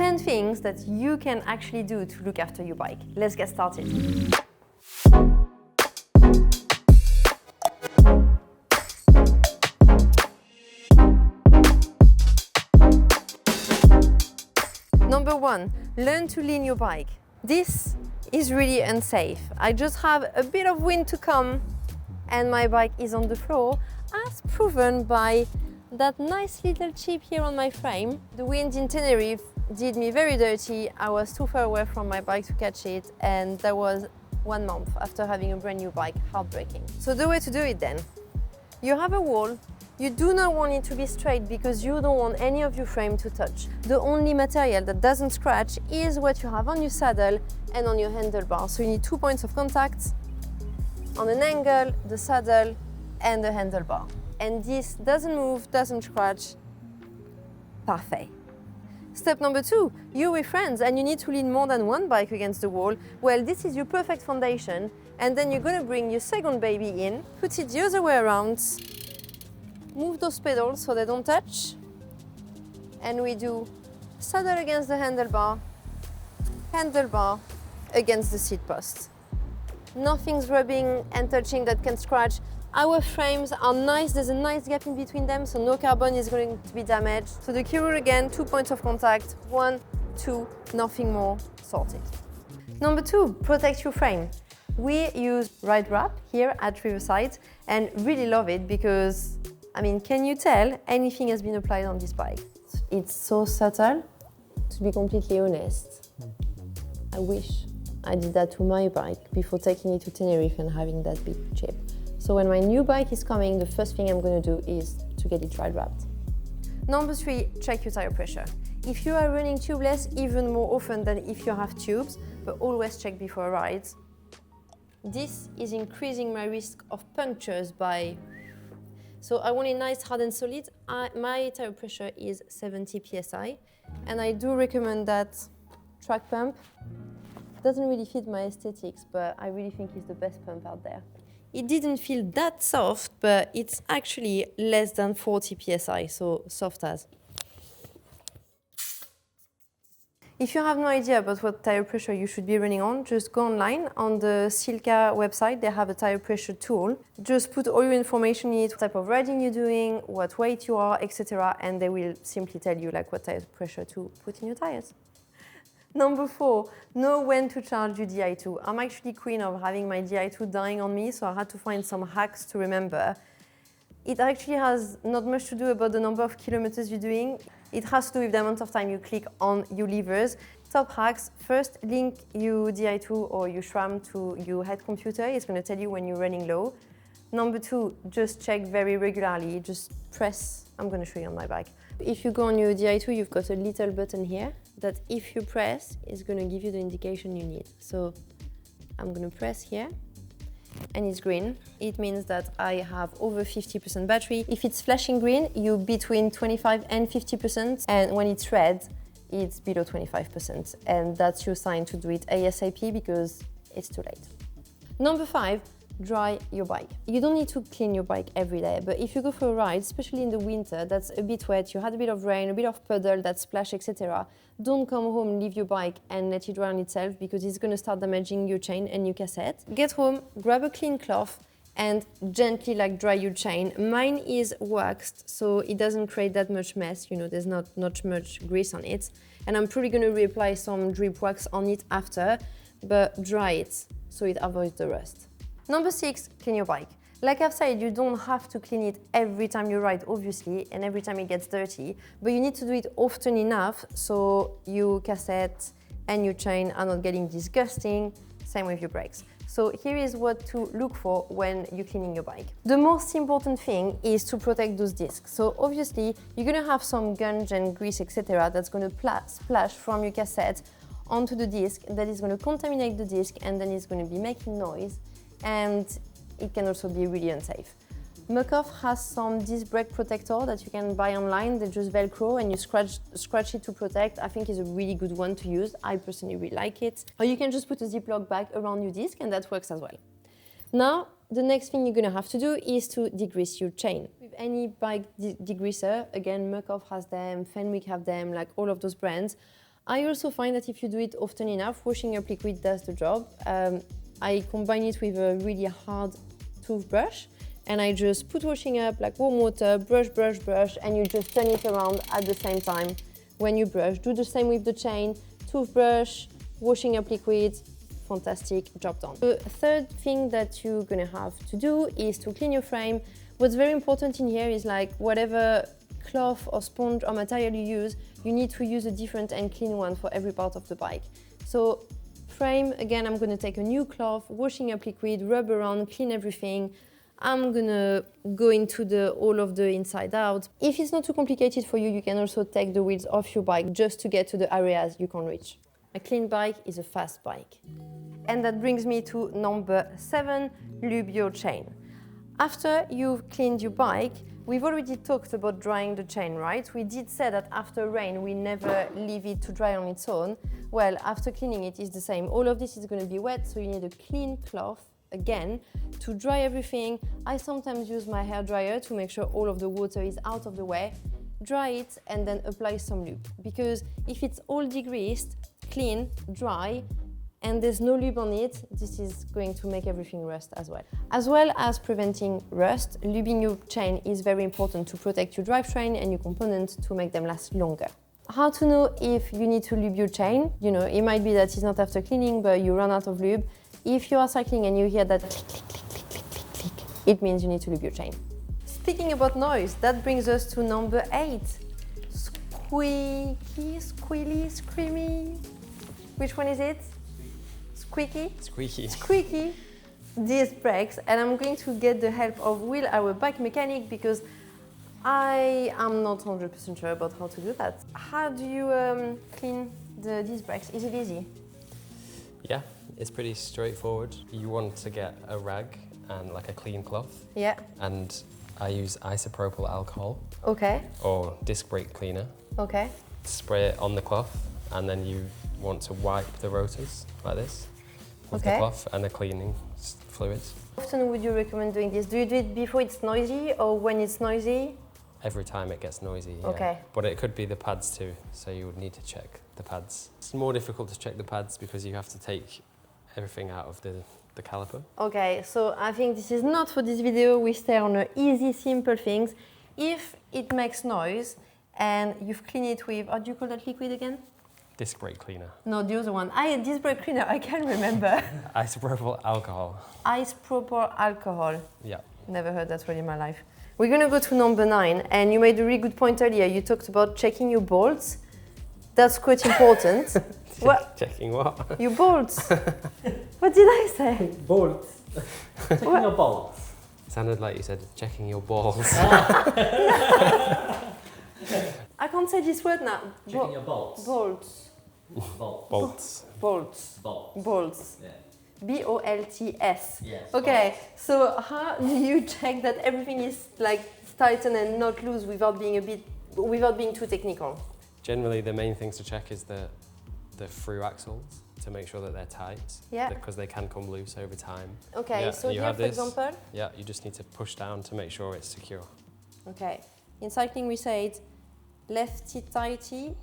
10 things that you can actually do to look after your bike. Let's get started. Number 1, learn to lean your bike. This is really unsafe. I just have a bit of wind to come and my bike is on the floor, as proven by that nice little chip here on my frame. The wind in Tenerife did me very dirty. I was too far away from my bike to catch it, and that was 1 month after having a brand new bike. Heartbreaking. So the way to do it then, you have a wall. You do not want it to be straight because you don't want any of your frame to touch. The only material that doesn't scratch is what you have on your saddle and on your handlebar. So you need 2 points of contact on an angle, the saddle and the handlebar. And this doesn't move, doesn't scratch. Parfait. Step number 2, you're with friends and you need to lean more than one bike against the wall. Well, this is your perfect foundation. And then you're gonna bring your second baby in, put it the other way around, move those pedals so they don't touch. And we do saddle against the handlebar against the seat post. Nothing's rubbing and touching that can scratch. Our frames are nice, there's a nice gap in between them, so no carbon is going to be damaged. So the key rule again, 2 points of contact, 1, 2, nothing more, sorted. Number 2, protect your frame. We use Ride Wrap here at Riverside and really love it because, I mean, can you tell anything has been applied on this bike? It's so subtle, to be completely honest. I wish I did that to my bike before taking it to Tenerife and having that big chip. So when my new bike is coming, the first thing I'm going to do is to get it ride wrapped. Number 3, check your tire pressure. If you are running tubeless, even more often than if you have tubes, but always check before a ride. This is increasing my risk of punctures by... So I want it nice, hard and solid. My tire pressure is 70 psi, and I do recommend that track pump. Doesn't really fit my aesthetics, but I really think it's the best pump out there. It didn't feel that soft, but it's actually less than 40 psi, so soft as. If you have no idea about what tire pressure you should be running on, just go online. On the Silca website, they have a tire pressure tool. Just put all your information in it, what type of riding you're doing, what weight you are, etc. And they will simply tell you like what tire pressure to put in your tires. Number 4, know when to charge your Di2. I'm actually queen of having my Di2 dying on me, so I had to find some hacks to remember. It actually has not much to do about the number of kilometers you're doing. It has to do with the amount of time you click on your levers. Top hacks, first link your Di2 or your SRAM to your head computer. It's going to tell you when you're running low. Number 2, just check very regularly. Just press, I'm going to show you on my bike. If you go on your Di2, you've got a little button here that if you press, is going to give you the indication you need. So I'm going to press here and it's green. It means that I have over 50% battery. If it's flashing green, you're between 25 and 50%. And when it's red, it's below 25%. And that's your sign to do it ASAP because it's too late. Number 5, dry your bike. You don't need to clean your bike every day, but if you go for a ride, especially in the winter, that's a bit wet, you had a bit of rain, a bit of puddle, that splash, etc. Don't come home, leave your bike and let it dry on itself because it's going to start damaging your chain and your cassette. Get home, grab a clean cloth and gently dry your chain. Mine is waxed, so it doesn't create that much mess, you know, there's not much grease on it. And I'm probably going to reapply some drip wax on it after, but dry it so it avoids the rust. Number 6, clean your bike. Like I've said, you don't have to clean it every time you ride, obviously, and every time it gets dirty, but you need to do it often enough so your cassette and your chain are not getting disgusting. Same with your brakes. So here is what to look for when you're cleaning your bike. The most important thing is to protect those discs. So obviously, you're gonna have some gunge and grease, etc. that's gonna splash from your cassette onto the disc. That is gonna contaminate the disc and then it's gonna be making noise. And it can also be really unsafe. Muc-Off has some disc brake protector that you can buy online. They just Velcro and you scratch it to protect. I think it's a really good one to use. I personally really like it. Or you can just put a Ziploc bag around your disc and that works as well. Now, the next thing you're gonna have to do is to degrease your chain. With any bike degreaser, again, Muc-Off has them, Fenwick have them, like all of those brands. I also find that if you do it often enough, washing up liquid does the job. I combine it with a really hard toothbrush, and I just put washing up like warm water, brush, brush, brush, and you just turn it around at the same time when you brush. Do the same with the chain, toothbrush, washing up liquid, fantastic, job done. The third thing that you're gonna have to do is to clean your frame. What's very important in here is like whatever cloth or sponge or material you use, you need to use a different and clean one for every part of the bike. So frame, again, I'm gonna take a new cloth, washing up liquid, rub around, clean everything. I'm gonna go into all of the inside out. If it's not too complicated for you, you can also take the wheels off your bike just to get to the areas you can't reach. A clean bike is a fast bike. And that brings me to number 7, lube your chain. After you've cleaned your bike, we've already talked about drying the chain, right? We did say that after rain, we never leave it to dry on its own. Well, after cleaning it, it's the same. All of this is gonna be wet, so you need a clean cloth, again, to dry everything. I sometimes use my hair dryer to make sure all of the water is out of the way. Dry it and then apply some lube. Because if it's all degreased, clean, dry, and there's no lube on it, this is going to make everything rust as well. As well as preventing rust, lubing your chain is very important to protect your drivetrain and your components to make them last longer. How to know if you need to lube your chain? You know, it might be that it's not after cleaning, but you run out of lube. If you are cycling and you hear that click, click, click, click, click, click, click, it means you need to lube your chain. Speaking about noise, that brings us to number 8. Squeaky, squealy, screamy. Which one is it? Squeaky? Squeaky. Squeaky disc brakes, and I'm going to get the help of Will, our bike mechanic, because I am not 100% sure about how to do that. How do you clean the disc brakes? Is it easy? Yeah, it's pretty straightforward. You want to get a rag and like a clean cloth. Yeah. And I use isopropyl alcohol. Okay. Or disc brake cleaner. Okay. Spray it on the cloth, and then you want to wipe the rotors like this with the cloth and the cleaning fluids. How often would you recommend doing this? Do you do it before it's noisy or when it's noisy? Every time it gets noisy, yeah. Okay. But it could be the pads too, so you would need to check the pads. It's more difficult to check the pads because you have to take everything out of the caliper. Okay, so I think this is not for this video. We stay on easy, simple things. If it makes noise and you've cleaned it with, how do you call that liquid again? Disc brake cleaner. No, the other one. Disc brake cleaner, I can't remember. Isopropyl alcohol. Isopropyl alcohol. Yeah. Never heard that word in my life. We're gonna go to number 9, and you made a really good point earlier. You talked about checking your bolts. That's quite important. What? Checking what? Your bolts. What did I say? Bolts. Checking your bolts. Sounded like you said checking your balls. I can't say this word now. Checking your bolts. Bolts. Bolts. Bolts. Bolts. Bolts. Yeah. B-O-L-T-S. Yes. Okay, so how do you check that everything is like tightened and not loose without being too technical? Generally, the main things to check is the through axles to make sure that they're tight. Yeah. Because they can come loose over time. Okay, Yeah, so you here, have for this. example. Yeah, you just need to push down to make sure it's secure. Okay. In cycling, we say it lefty tighty.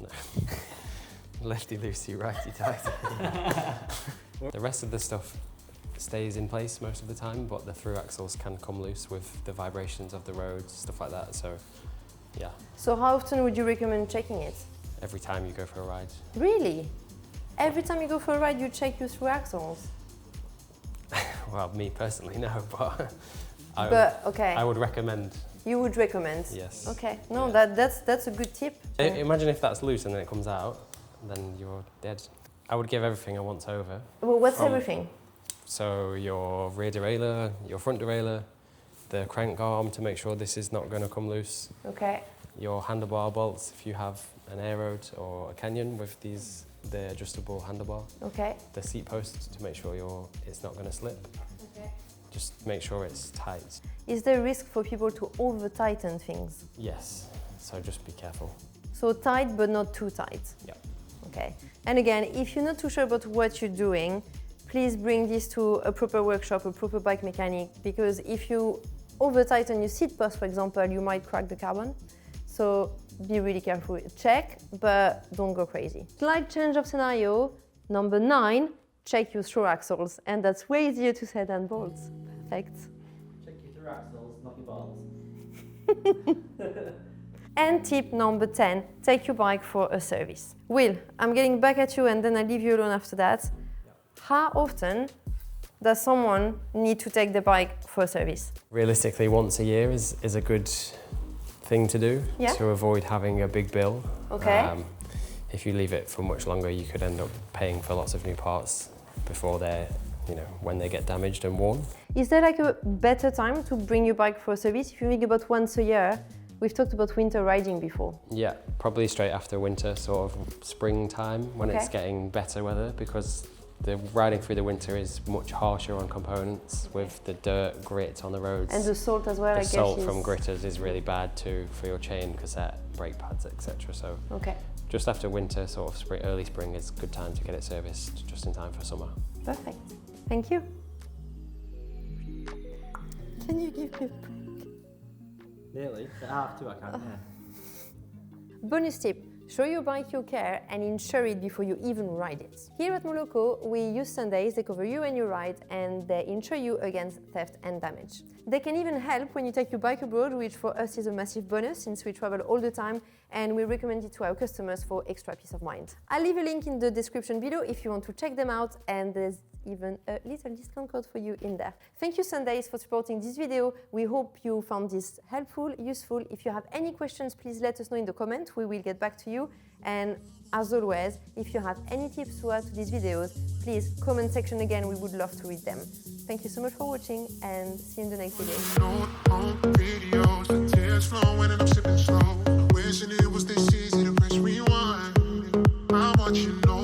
Lefty loosey, righty tighty. The rest of the stuff stays in place most of the time, but the through axles can come loose with the vibrations of the roads, stuff like that. So, yeah. So how often would you recommend checking it? Every time you go for a ride. Really? Every time you go for a ride, you check your through axles? Well, me personally, no, but I would recommend. You would recommend? Yes. Okay. No, yeah. That's a good tip. Imagine if that's loose and then it comes out, then you're dead. I would give everything a once over. Well, what's everything? So your rear derailleur, your front derailleur, the crank arm to make sure this is not going to come loose. Okay. Your handlebar bolts if you have an aeroad or a canyon with the adjustable handlebar. Okay. The seat posts to make sure it's not going to slip. Okay. Just make sure it's tight. Is there a risk for people to over-tighten things? Yes, so just be careful. So tight but not too tight? Yeah. Okay. And again, if you're not too sure about what you're doing, please bring this to a proper workshop, a proper bike mechanic, because if you over-tighten your seat post, for example, you might crack the carbon. So be really careful. Check, but don't go crazy. Slight change of scenario. Number 9, check your through axles. And that's way easier to say than bolts. Perfect. Check your through axles, not your balls. And tip number 10, take your bike for a service. Will, I'm getting back at you and then I'll leave you alone after that. How often does someone need to take the bike for a service? Realistically, once a year is a good thing to do to avoid having a big bill. Okay. If you leave it for much longer, you could end up paying for lots of new parts before they're, when they get damaged and worn. Is there like a better time to bring your bike for a service? If you think about once a year, we've talked about winter riding before. Yeah, probably straight after winter, sort of springtime when it's getting better weather, because the riding through the winter is much harsher on components with the dirt, grit on the roads. And the salt as well, I the guess. The salt from gritters is really bad too for your chain, cassette, brake pads, etc. So just after winter, sort of early spring is a good time to get it serviced just in time for summer. Perfect. Thank you. Can you give me a break? Nearly. At half 2 I can, yeah. Bonus tip. Show your bike your care and insure it before you even ride it. Here at Moloko, we use Sundays. They cover you and your ride, and they insure you against theft and damage. They can even help when you take your bike abroad, which for us is a massive bonus since we travel all the time, and we recommend it to our customers for extra peace of mind. I'll leave a link in the description below if you want to check them out, and there's even a little discount code for you in there. Thank you, Sundays, for supporting this video. We hope you found this helpful, useful. If you have any questions, please let us know in the comments. We will get back to you. And as always, if you have any tips to add to these videos, please comment section again. We would love to read them. Thank you so much for watching, and see you in the next video. Videos, the tears flowing and I'm sipping slow. Wishing it was this easy to press rewind. How much you know.